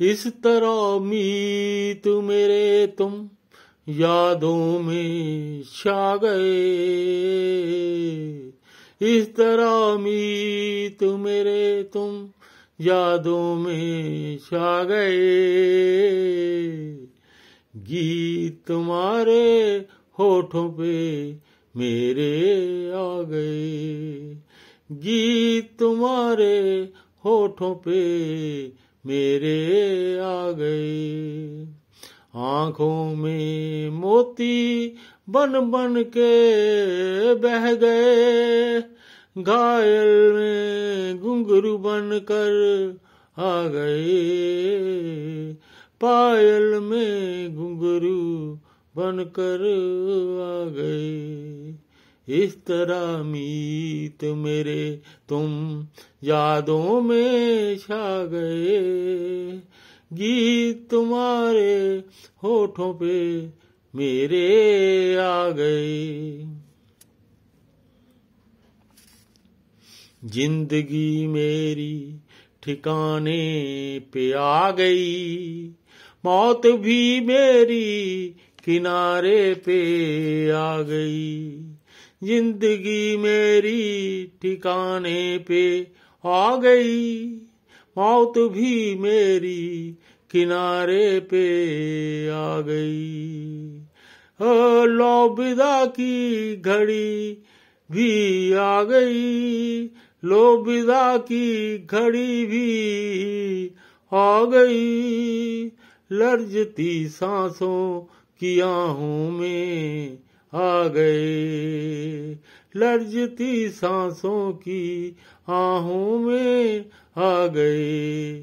इस तरह मीत मेरे तुम यादों में छा गए, इस तरह मीत मेरे तुम यादों में छा गए। गीत तुम्हारे होठों पे मेरे आ गए, गीत तुम्हारे होठों पे मेरे आ गए। आंखों में मोती बन बन के बह गए, घायल में घुंघरू बन कर आ गए, पायल में घुंघरू बन कर आ गए। इस तरह मीत मेरे तुम यादों में छा गए, गीत तुम्हारे होठों पे मेरे आ गए। जिंदगी मेरी ठिकाने पे आ गई, मौत भी मेरी किनारे पे आ गई। जिंदगी मेरी ठिकाने पे आ गई, मौत भी मेरी किनारे पे आ गई। लो विदा की घड़ी भी आ गई, लो विदा की घड़ी भी आ गई। लर्जती सांसों की आहों में आ गए, लर्जती सांसों की आहों में आ गए।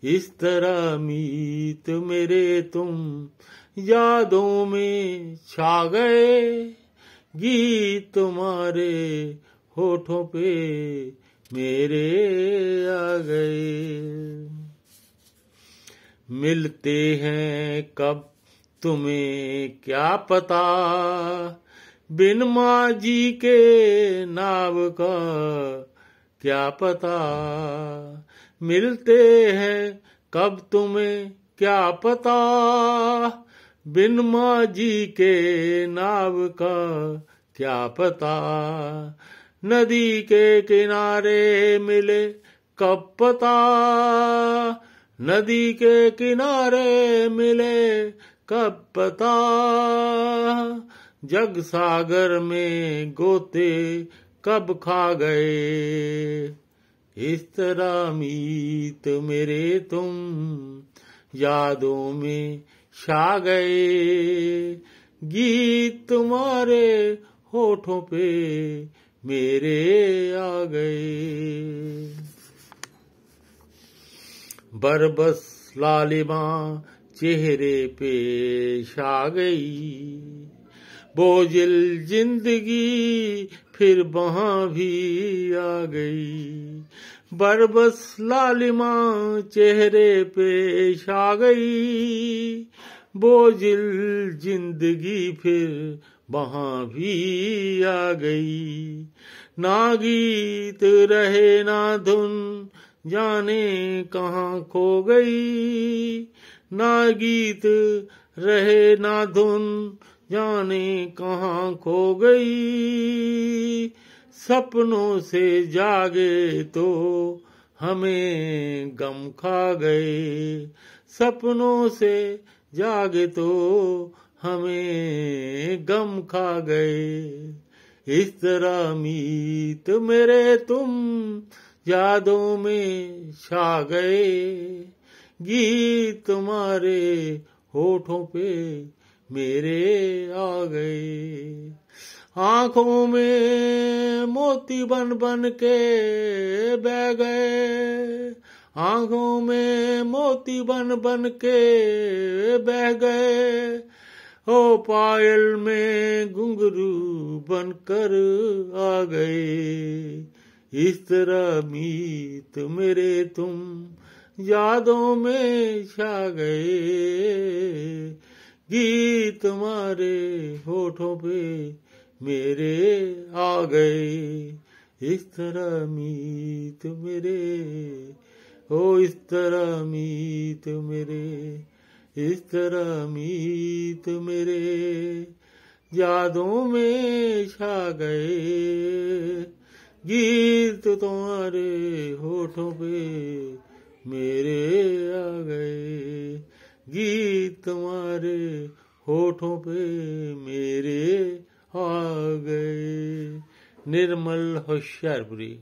इस तरह मीत मेरे तुम यादों में छा गए, गीत तुम्हारे होठों पे मेरे आ गए। मिलते हैं कब तुम्हें क्या पता, बिन माँ जी के नाव का क्या पता। मिलते हैं कब तुम्हें क्या पता, बिन माँ जी के नाव का क्या पता। नदी के किनारे मिले कब पता, नदी के किनारे मिले कब पता। जग सागर में गोते कब खा गए, इस तरह मीत मेरे तुम यादों में छा गए। गीत तुम्हारे होठों पे मेरे आ गए। बरबस लालिमा चेहरे पे छा गई, बोझिल जिंदगी फिर वहां भी आ गई। बरबस लालिमा चेहरे पे छा गई, बोझिल जिंदगी फिर वहां भी आ गई। ना गीत रहे ना धुन जाने कहाँ खो गई, ना गीत रहे ना धुन जाने कहाँ खो गई। सपनों से जागे तो हमें गम खा गए, सपनों से जागे तो हमें गम खा गए। इस तरह मीत मेरे तुम यादों में छा गए, गीत तुम्हारे होठों पे मेरे आ गए। आंखों में मोती बन बन के बह गए, आंखों में मोती बन बन के बह गए। ओ पायल में घुंघरू बनकर आ गए। इस तरह मीत मेरे तुम यादों में छा गए, गीत तुम्हारे होठों पे मेरे आ गए। इस तरह मीत मेरे, ओ इस तरह मीत मेरे, इस तरह मीत मेरे यादों में छा गए। गीत तुम्हारे होठों पे मेरे आ गए, गीत तुम्हारे होठों पे मेरे आ गए। निर्मल होशियारपुरी।